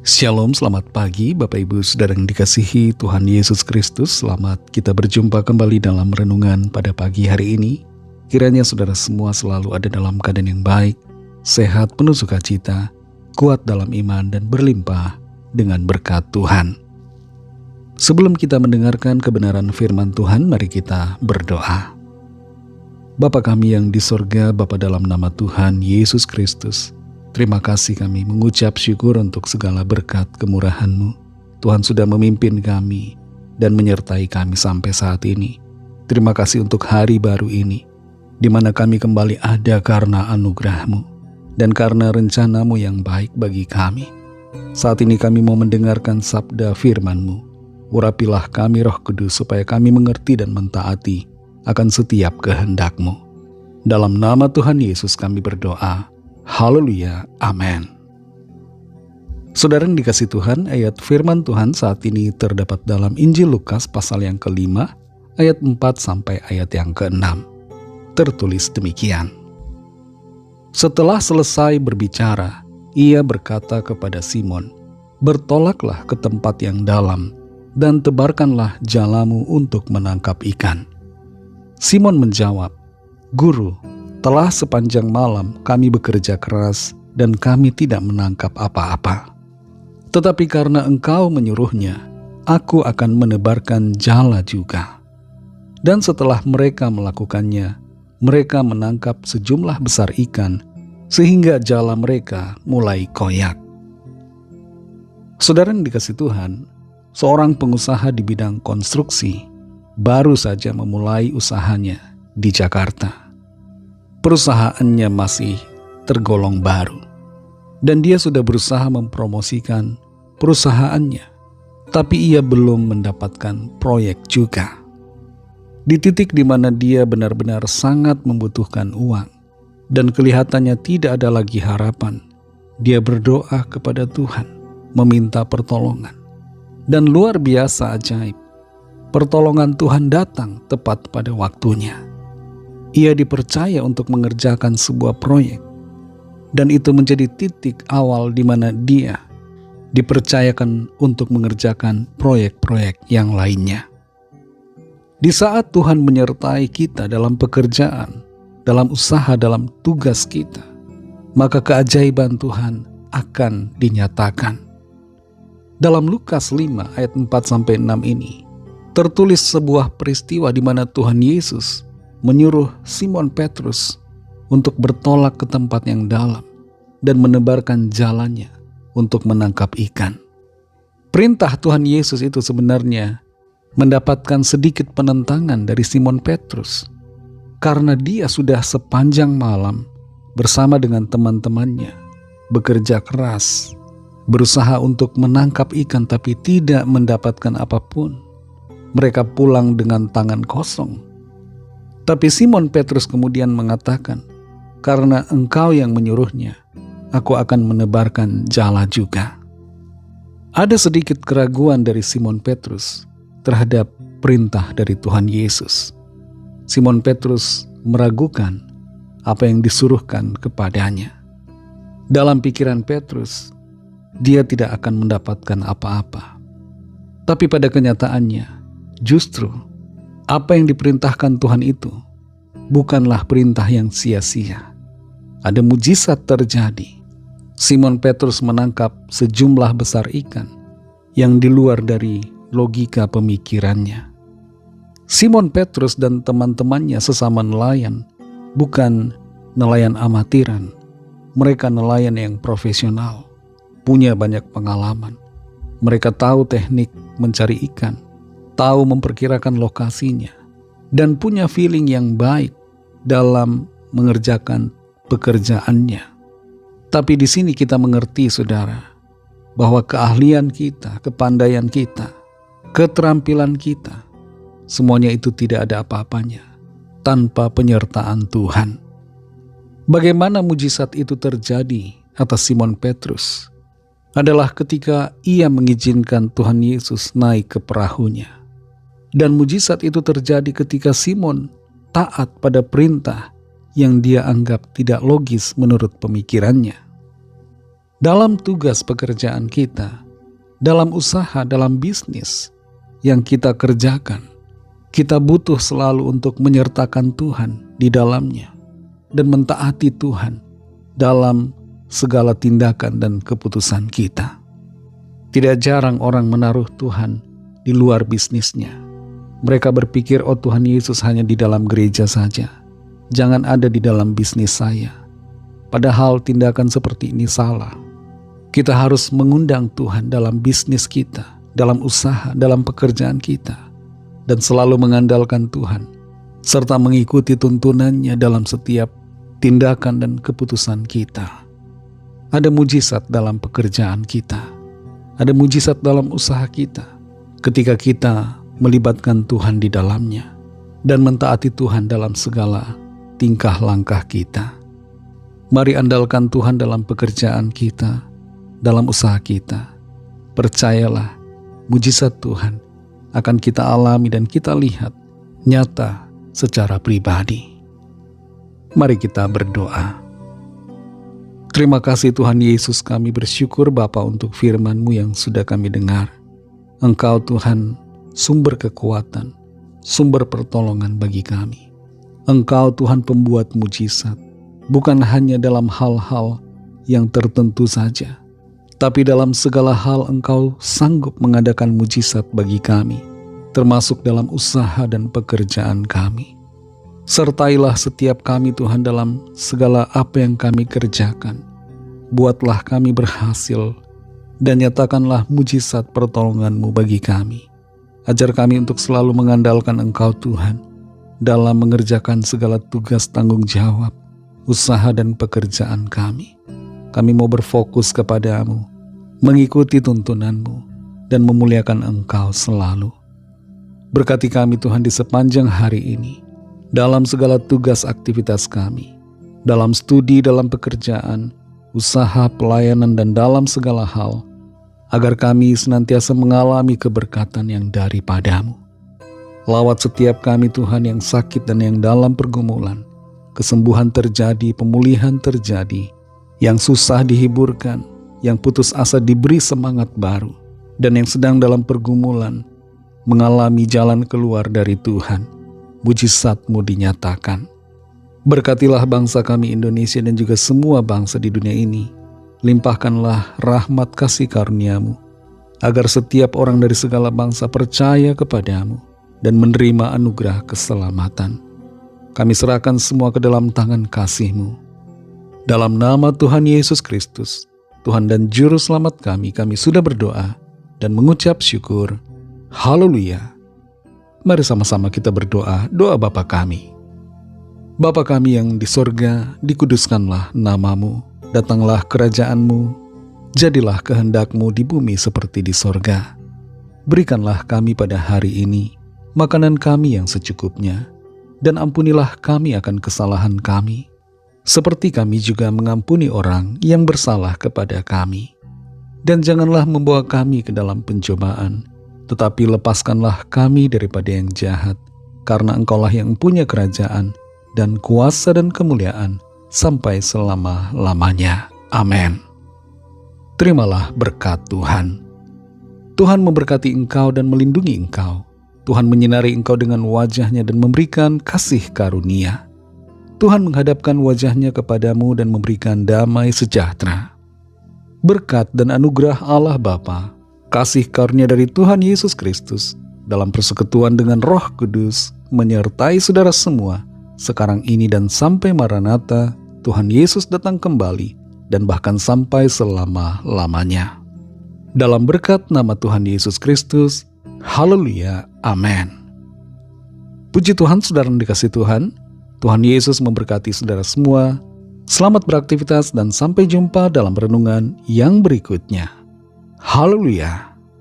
Shalom, selamat pagi Bapak Ibu Saudara yang dikasihi Tuhan Yesus Kristus. Selamat kita berjumpa kembali dalam renungan pada pagi hari ini. Kiranya saudara semua selalu ada dalam keadaan yang baik, sehat, penuh sukacita, kuat dalam iman dan berlimpah dengan berkat Tuhan. Sebelum kita mendengarkan kebenaran firman Tuhan, mari kita berdoa. Bapa kami yang di sorga, Bapa dalam nama Tuhan Yesus Kristus, terima kasih kami mengucap syukur untuk segala berkat kemurahan-Mu. Tuhan sudah memimpin kami dan menyertai kami sampai saat ini. Terima kasih untuk hari baru ini, di mana kami kembali ada karena anugerah-Mu dan karena rencana-Mu yang baik bagi kami. Saat ini kami mau mendengarkan sabda firman-Mu. Urapilah kami Roh Kudus supaya kami mengerti dan mentaati akan setiap kehendak-Mu. Dalam nama Tuhan Yesus kami berdoa. Haleluya, amin. Saudara yang dikasih Tuhan, ayat firman Tuhan saat ini terdapat dalam Injil Lukas pasal yang ke-5, ayat 4 sampai ayat yang ke-6. Tertulis demikian. Setelah selesai berbicara, ia berkata kepada Simon, "Bertolaklah ke tempat yang dalam, dan tebarkanlah jalamu untuk menangkap ikan." Simon menjawab, "Guru, telah sepanjang malam kami bekerja keras dan kami tidak menangkap apa-apa. Tetapi karena Engkau menyuruhnya, aku akan menebarkan jala juga." Dan setelah mereka melakukannya, mereka menangkap sejumlah besar ikan, sehingga jala mereka mulai koyak. Saudara yang dikasih Tuhan, seorang pengusaha di bidang konstruksi baru saja memulai usahanya di Jakarta. Perusahaannya masih tergolong baru, dan dia sudah berusaha mempromosikan perusahaannya, tapi ia belum mendapatkan proyek juga. Di titik di mana dia benar-benar sangat membutuhkan uang, dan kelihatannya tidak ada lagi harapan, dia berdoa kepada Tuhan, meminta pertolongan. Dan luar biasa ajaib, pertolongan Tuhan datang tepat pada waktunya. Ia dipercaya untuk mengerjakan sebuah proyek, dan itu menjadi titik awal di mana dia dipercayakan untuk mengerjakan proyek-proyek yang lainnya. Di saat Tuhan menyertai kita dalam pekerjaan, dalam usaha, dalam tugas kita, maka keajaiban Tuhan akan dinyatakan. Dalam Lukas 5 ayat 4-6 ini, tertulis sebuah peristiwa di mana Tuhan Yesus menyuruh Simon Petrus untuk bertolak ke tempat yang dalam dan menebarkan jalannya untuk menangkap ikan. Perintah Tuhan Yesus itu sebenarnya mendapatkan sedikit penentangan dari Simon Petrus, karena dia sudah sepanjang malam bersama dengan teman-temannya bekerja keras, berusaha untuk menangkap ikan tapi tidak mendapatkan apapun. Mereka pulang dengan tangan kosong. Tapi Simon Petrus kemudian mengatakan, "Karena Engkau yang menyuruhnya, aku akan menebarkan jala juga." Ada sedikit keraguan dari Simon Petrus terhadap perintah dari Tuhan Yesus. Simon Petrus meragukan apa yang disuruhkan kepadanya. Dalam pikiran Petrus, dia tidak akan mendapatkan apa-apa. Tapi pada kenyataannya, justru apa yang diperintahkan Tuhan itu bukanlah perintah yang sia-sia. Ada mujizat terjadi. Simon Petrus menangkap sejumlah besar ikan yang di luar dari logika pemikirannya. Simon Petrus dan teman-temannya sesama nelayan bukan nelayan amatiran. Mereka nelayan yang profesional, punya banyak pengalaman. Mereka tahu teknik mencari ikan, tahu memperkirakan lokasinya, dan punya feeling yang baik dalam mengerjakan pekerjaannya. Tapi di sini kita mengerti, saudara, bahwa keahlian kita, kepandaian kita, keterampilan kita, semuanya itu tidak ada apa-apanya tanpa penyertaan Tuhan. Bagaimana mujizat itu terjadi atas Simon Petrus adalah ketika ia mengizinkan Tuhan Yesus naik ke perahunya. Dan mujizat itu terjadi ketika Simon taat pada perintah yang dia anggap tidak logis menurut pemikirannya. Dalam tugas pekerjaan kita, dalam usaha, dalam bisnis yang kita kerjakan, kita butuh selalu untuk menyertakan Tuhan di dalamnya dan mentaati Tuhan dalam segala tindakan dan keputusan kita. Tidak jarang orang menaruh Tuhan di luar bisnisnya. Mereka berpikir, oh Tuhan Yesus hanya di dalam gereja saja, jangan ada di dalam bisnis saya. Padahal tindakan seperti ini salah. Kita harus mengundang Tuhan dalam bisnis kita, dalam usaha, dalam pekerjaan kita, dan selalu mengandalkan Tuhan, serta mengikuti tuntunannya dalam setiap tindakan dan keputusan kita. Ada mujizat dalam pekerjaan kita, ada mujizat dalam usaha kita, ketika kita melibatkan Tuhan di dalamnya, dan mentaati Tuhan dalam segala tingkah langkah kita. Mari andalkan Tuhan dalam pekerjaan kita, dalam usaha kita. Percayalah, mujizat Tuhan akan kita alami dan kita lihat nyata secara pribadi. Mari kita berdoa. Terima kasih Tuhan Yesus, kami bersyukur Bapa untuk firman-Mu yang sudah kami dengar. Engkau Tuhan sumber kekuatan, sumber pertolongan bagi kami. Engkau Tuhan pembuat mujizat, bukan hanya dalam hal-hal yang tertentu saja, tapi dalam segala hal Engkau sanggup mengadakan mujizat bagi kami, termasuk dalam usaha dan pekerjaan kami. Sertailah setiap kami Tuhan dalam segala apa yang kami kerjakan. Buatlah kami berhasil dan nyatakanlah mujizat pertolongan-Mu bagi kami. Ajar kami untuk selalu mengandalkan Engkau Tuhan dalam mengerjakan segala tugas tanggung jawab, usaha dan pekerjaan kami. Kami mau berfokus kepadamu, mengikuti tuntunan-Mu, dan memuliakan Engkau selalu. Berkati kami Tuhan di sepanjang hari ini, dalam segala tugas aktivitas kami, dalam studi, dalam pekerjaan, usaha, pelayanan, dan dalam segala hal, agar kami senantiasa mengalami keberkatan yang daripada-Mu. Lawat setiap kami Tuhan yang sakit dan yang dalam pergumulan, kesembuhan terjadi, pemulihan terjadi, yang susah dihiburkan, yang putus asa diberi semangat baru, dan yang sedang dalam pergumulan mengalami jalan keluar dari Tuhan. Mujizat-Mu dinyatakan. Berkatilah bangsa kami Indonesia dan juga semua bangsa di dunia ini. Limpahkanlah rahmat kasih karunia-Mu, agar setiap orang dari segala bangsa percaya kepada-Mu dan menerima anugerah keselamatan. Kami serahkan semua ke dalam tangan kasih-Mu. Dalam nama Tuhan Yesus Kristus, Tuhan dan Juru Selamat kami sudah berdoa dan mengucap syukur. Haleluya. Mari sama-sama kita berdoa, doa Bapa kami. Bapa kami yang di sorga, dikuduskanlah nama-Mu, datanglah kerajaan-Mu, jadilah kehendak-Mu di bumi seperti di sorga. Berikanlah kami pada hari ini makanan kami yang secukupnya, dan ampunilah kami akan kesalahan kami, seperti kami juga mengampuni orang yang bersalah kepada kami. Dan janganlah membawa kami ke dalam pencobaan, tetapi lepaskanlah kami daripada yang jahat, karena Engkaulah yang punya kerajaan dan kuasa dan kemuliaan sampai selama-lamanya. Amin. Terimalah berkat Tuhan. Tuhan memberkati engkau dan melindungi engkau. Tuhan menyinari engkau dengan wajah-Nya dan memberikan kasih karunia. Tuhan menghadapkan wajah-Nya kepadamu dan memberikan damai sejahtera. Berkat dan anugerah Allah Bapa, kasih karunia dari Tuhan Yesus Kristus, dalam persekutuan dengan Roh Kudus, menyertai saudara semua, sekarang ini dan sampai Maranatha, Tuhan Yesus datang kembali, dan bahkan sampai selama-lamanya. Dalam berkat nama Tuhan Yesus Kristus, haleluya, amin. Puji Tuhan, saudara yang dikasihi Tuhan, Tuhan Yesus memberkati saudara semua. Selamat beraktivitas dan sampai jumpa dalam renungan yang berikutnya. Haleluya.